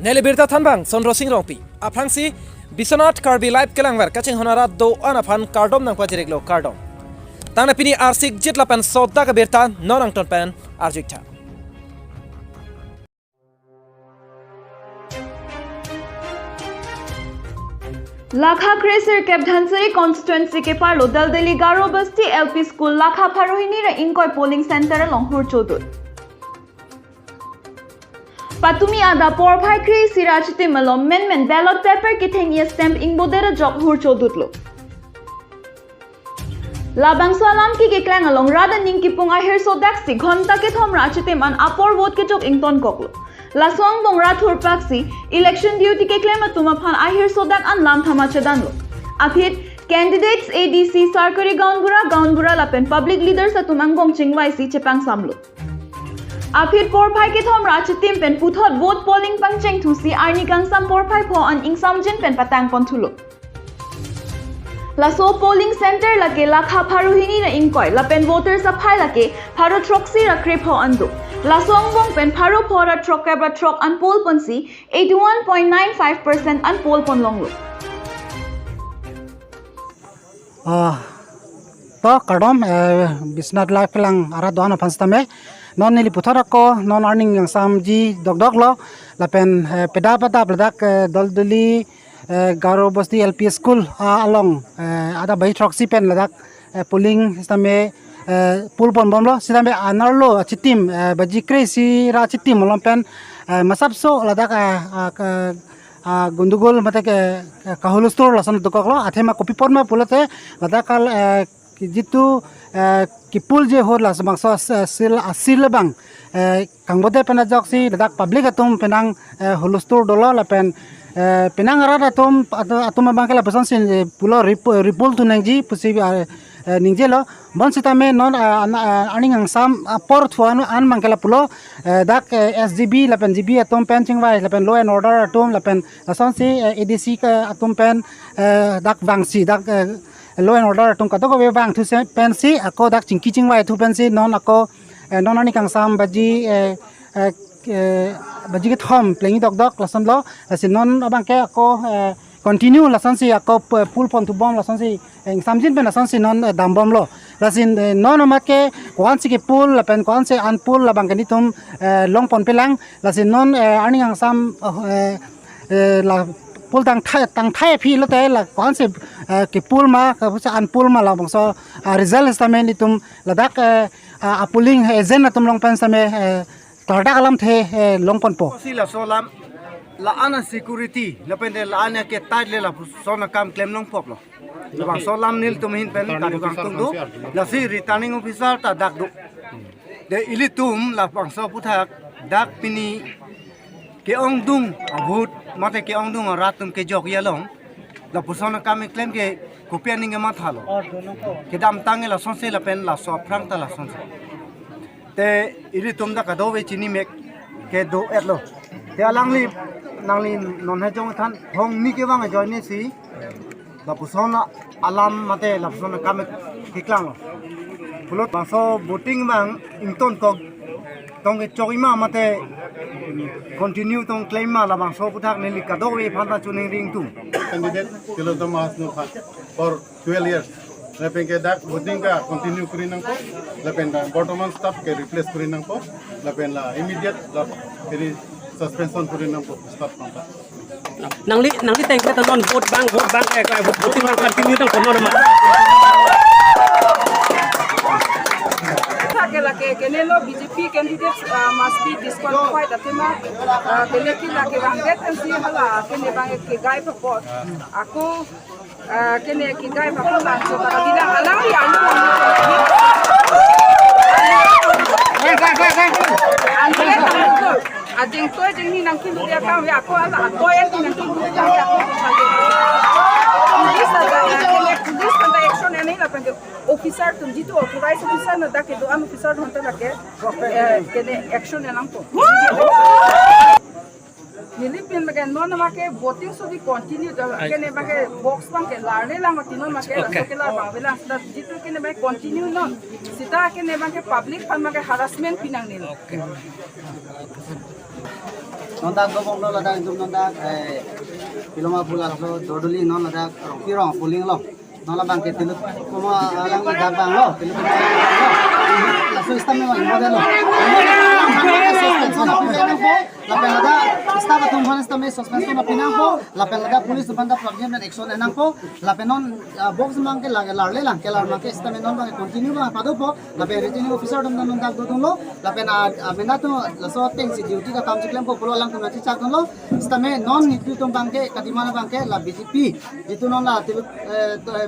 Abirta thanbang sonro singrongpi aprangsi Biswanath Karbi live kelangwer kaching honara do anaphan kardom nang pajireklo kardom tangna pini arsik jitlapan Sodak Abirta nonang tonpen arjikta लाखा क्रेसर कैब Dhansiri constituency के पार्लो दलदली गारो बस्ती LP school लाखा फारोहिनी र इनकोय पोलिंग सेंटर लंगहुर चोदुत Patumi ada por phai kri sirachite malom men ballot paper ki thengye stamp ingbodera job hur chodutlo labang salam ki keklang along rada ning ki pung ahir Sodak si ghonta ke thom rachite man apor vote ke chok ington koklo lasong bong rathur paksi election duty ke claim tuma phan ahir Sodak an lam thama chedanlo aphit candidates adc sarkari gaunbura lapen public leaders atumang bong chingwai si chepang samlo Aphit por phai ke thom rachitim pen puthot vote polling pangcheng thusi arni kangsam por phai pho an ingsam jin pen patang pon thulo laso polling center lake lakha pharuhini ra inkoi lapen voter saphai lake pharo troxi rakre pho ando lasong bong pen pharo phora troka ba trok an poll ponsi 81.95% an poll pon longlo to kadom Biswanath life lang ara doan phanstame non nili puthorako non earning yang samji dog lo lapen peda pada pladak doldoli garo bosti lp school along ada bai troxy pen ladak polling stame pulpon bomlo sidame anarlo chitim baji kresi ra chitim lompen masapso ladak gundugol mate kahulustur lasan dukaklo athema copy porma pulate ladakal jitu kipul je hor las bang sil bang kangbode pena joksi dadak public atum penang hulustur dolo lapen penang ara atum bang kala person sin pulo ripul tu nangji pusi ningjelo bon sitame non earning ang sam por thuan an mangkala pulo dak sgb lapen gb atum pen chingwai lapen law and order atum lapen asansi adc ka atum pen dak bangsi dak law and order tung kato ko bang thu pensi ako dak chingki chingwai thu pensi non ako non ani kang sam baji ke thom playing dog lasan lo asin non abang ke ako continue lasan si ako pull pon tu bom lasan si samjin pen lasan si non dam bom lo lasin non amake kwan si ke pull lapen kwan se an pull labang kani tum long pon pelang lasin non ani kang sam la pul tang thai phi lo te la kon se ke pul ma ka an pul ma la bangso result stamen itum ladak a pulling agent atum long pen same tarda kalam the long pon po sila solam la ana security la pen la ana ke tar le la sona kam claim long pop lo la bang solam nil tum hin pen ka dukang tung do la si returning officer ta dak do de ilitum la bangso puthak dak pini ke ong dung abut mate ke ong dung ratum ke jok yalong la pusona kam claim ke kopia ninge mathalo ke dam tange la sonse la pen la so prang ta la sonse te iri tum da ka do we chini mek ke do etlo te alangli nangli non he jong than hong ni ke wang join ni si la pusona alam mate la pusona kam ke klang lo pulot baso voting bang ington ko tong ke choima mate continue tong claim ma la bang so puthak neli ka do we phanta chuning ring tu candidate kilo tomas no for 12 years lepen ke dak voting ka continue kurinang ko lepen da bottom staff ke replace kurinang ko lepen la immediate la keri suspension kurinang ko start phanta nangli thank you non vote bank voting bank continue tong kono ma Kenelo BJP candidates must be disqualified atema keleki la ke banget ansi hala kene banget ke gai papot aku kene ke gai papot so kadila ala ya ajeng to jeng ni nang kin dia ka ya ko ala ko en nang kin dia ya ko this kan action ani la pang officer tum jitu authorized officer na da ke do am officer honta la ke kene action enang ko Nilipin magan non ma ke voting so di continue kene ba ke box bang ke larne lang matino ma ke so ke la ba bela jitu kene ba continue non sita kene ba ke public pan ma ke harassment pinang nil nondak gobong lo ladak jum nondak piloma pulas lo dodoli non ladak pirong puling lo nola bang ke tilut kuma alang idak bang lo tilut langsung istam memang model lo la pelada estaba tomando esta mesa suspensión na pinangko la pelada pulis banda provincial action enangko la penon box mangke la lang ke la mangke esta menon bang continue bang padopo la pe returning officer dom non dak dodong lo la pena menato la so teng si duty ka kam siklem ko pulo lang to nachi chak lo esta me non nitu tom bangke kadimana bangke la BJP itu non la tilut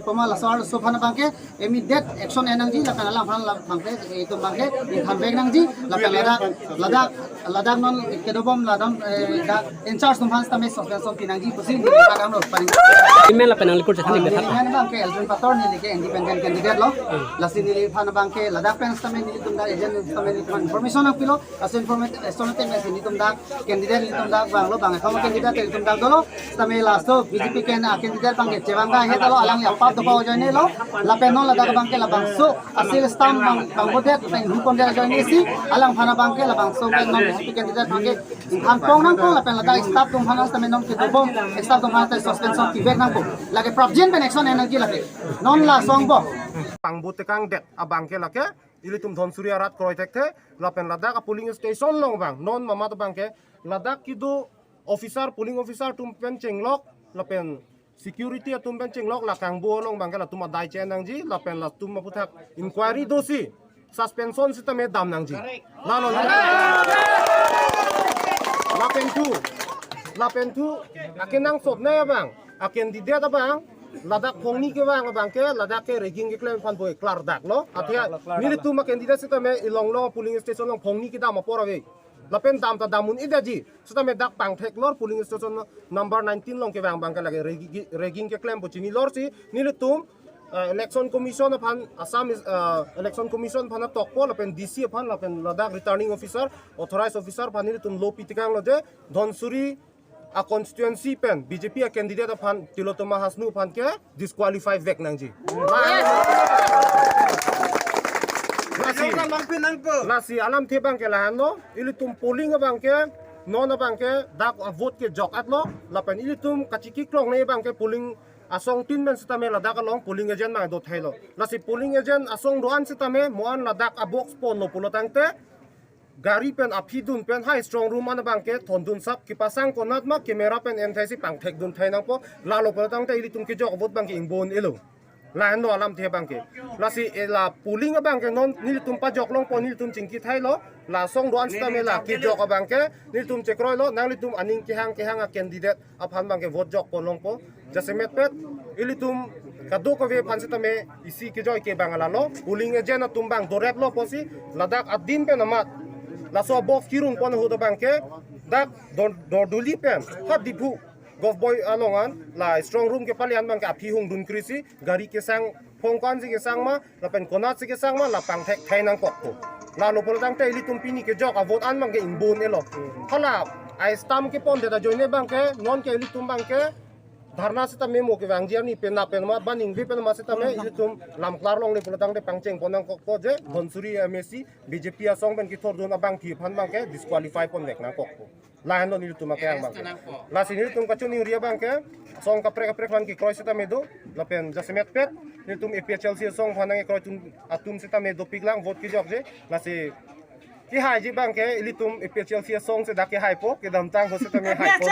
poma la sar sofana bangke immediate action enangji la pena lang la bangke itu bangke in bag nangji la pelada ladak non kedobom ladam in charge tum hans tame suspension pinangji pusin di kadang no paling email la penang likur jahan ini bang ke Elvin Pator ni like independent candidate lo lasi ni phana bang ke ladak pens tame ni tum da agent tame ni information of pilo as information estimate me ni tum da candidate ni tum da bang lo bang kamu candidate ni tum da dolo tame last to BJP ke na candidate bang ke cewanga he dolo alang ya pat do pa jone lo la peno ladak bang ke la bang so asil stam bang bodet pen hukom da jone si alang phana bang ke la bang so non BJP candidate bang ke han pong nang ko la pen ladak staff tum phana tame non ke dobom staff tum phana suspension tibek nang ko lagi provision ben action energy lagi non la song bo pangbuti kang det abang ke lake ili tum thon surya rat kroy tekte lapen ladak a polling station long bang non mama to bang ke ladak kido officer polling officer tum pen chenglok lapen security tum pen chenglok la kang bo long bang ke la tum dai chen nang ji lapen la tum maputhak inquiry dosi suspension system dam nang ji la lo lapen tu akenang sot na bang aken di dia bang ladak phongni ke bang ke ladak ke reging ke claim fan boy klar dak lo athia mili tu ma candidate sita me ilong long polling station long phongni ki dam apora ve lapen dam ta damun idaji sita me dak pang thek lor polling station number 19 long ke bang ke lage reging ke claim bochini lor si nili tum election commission upon Assam is election commission upon a talk poll upon DC upon Ladak returning officer authorized officer upon it tum low pitikang lode Dhonsuri a constituency pen BJP a candidate upon Tilotoma Hasnu upon ke disqualify vek nangji nasi alam the bang ke lahan no ili tum polling bang ke non bang ke dak vote ke jok at lo lapen ili tum kachiki klong ne bang ke polling asong tin men sitame ladak along polling agent ma do thailo lasi polling agent asong doan sitame moan ladak a box pon no pulotangte gari pen aphidun pen high strong room an bangke thondun sap ki pasang konat ma camera pen en thaisi pang thek dun thainang po lalo pulotangte ili tum ki jok vot bangke ingbon elo lain no alam the bangke lasi la polling bangke non nil tum pa jok long po nil tum chingki thailo la song doan sitame la ki jok bangke nil tum chekroi lo nang li tum aning ki hang a candidate aphan bangke vote jok po long po jasemet pet ilitum kado ko ve pansita me isi ke joy ke bangala lo polling agent tumbang dorep lo posi ladak adin pe namat la so box kirung pon ho do bangke dak dor duli pen hat dipu gov boy alongan la strong room ke palian bangke aphi hung dun krisi gari ke sang phongkan ji ke sang ma la pen konat ji ke sang ma la pang thek thainang kok ko la lo pol dang te ilitum pini ke jok a vote an bangke inbon elo hala ai stam ke pon de da joine bangke non ke ilitum bangke dharna sita memo ke wangjiam ni penna penma baning vi penma sita me itum lam klar long le pulatang de pangcheng ponang ko je Dhonsuri MSC BJP a song ben ki thor don abang thi phan bang ke disqualify pon nek na ko la han ni itum ke ang bang la sin itum ka chuni ria bang ke song ka prek fan ki kroy sita me do la pen jasemet pet itum EPHLC song phanang e kroy tum atum sita me do piglang vote ki jok je la si ki hai ji bang ke ilitum EPHLC song se da ke hai po ke dam tang ho sita me hai po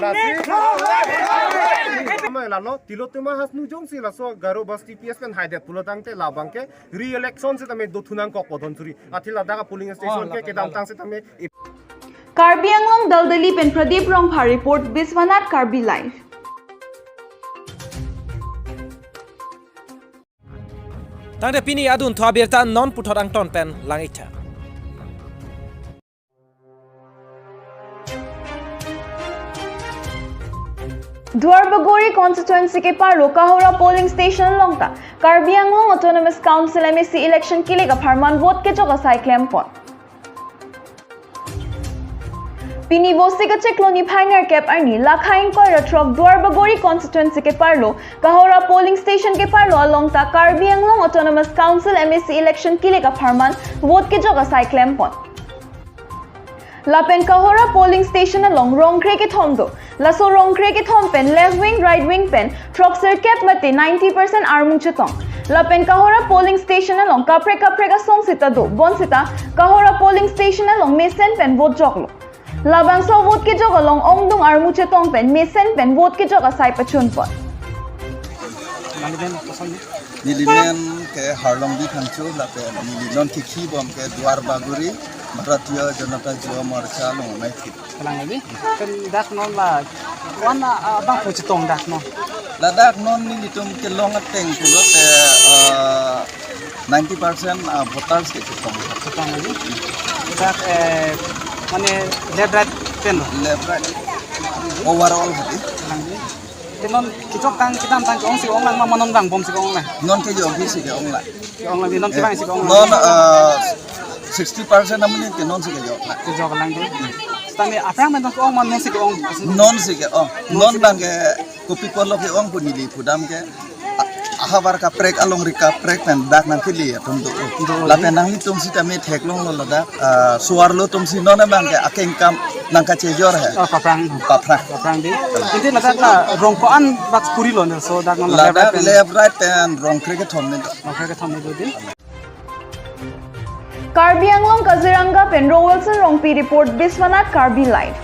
la si la lo Tilotoma Hasnu jong si la so garo bas TPS pen haidet pulotang te la bang ke re-election se tame do thunang ko Dhonsuri athila daga polling station ke dam tang se tame Karbi Anglong Daldali pen Pradeep Rongpha report Biswanath Karbi live tangde pini adun tho Abirta non puthorang ton pen langitha Duarbagori constituency के पार लोकाहोरा polling station लोंगता Karbi Anglong autonomous council MSC election के लिए फरमान vote के जोगा साइक्लेम पॉन पिनी वोसी का चेकलोनी फाइनर कैप अर्नी लाखाइन को रट्रक दुआरबगोरी कॉन्स्टिट्यूएंसी के पारलो काहोरा पोलिंग स्टेशन के पारलो अलोंगता Karbi Anglong autonomous council MSC election के लिए फरमान वोट के जोगा साइक्लेम पॉन Lapen kahora polling station along rongkre ke thom do laso rongkre ke thom pen left wing right wing pen troxer cap mate 90% armung chetong Lapen kahora polling station along kapre ka song sita do bon sita kahora polling station along mesen pen vote joklo Labang so vote ke jog along ongdung armu chetong pen mesen pen vote ke jog asai pachun pot Nilimen ke harlong di kancu lapen nililon ke kibom ke duar baguri Bharatiya Janata Jiwa Morcha long mai thik Lang lagi. Kan dak non la wana bang po chitong dak non. ladak non ni litum ke long ateng pulo te 90% voters ke chitong Chitong lagi. Dak mane left right pen left right overall hati lang lagi. Tenon kichok tang kitam tang ong si ong lang manon bang bom si ong lang. non ke jong si ke ong la Ong lang di non si bang si ong lang. non 60% namni ke non si ke jong la Kichok lang di. Tani apang men ong man non si ong. non si ke ong non bang ke kopi polo ke ong punili pudam ke ahabar ka prek along rika prek pen dak nang kili tum do la pen nang litum si tame thek long lo dak suar lo tum si non bang ke akeng kam nang ka chejor hai Paprang papra di. Inti la dak la rong ko an bak puri lo so dak non la dak left right pen wrong cricket thom ni Okay ka thom di. Karbi Anglong Kaziranga pen Roelson Rongpi report Biswanath Karbi live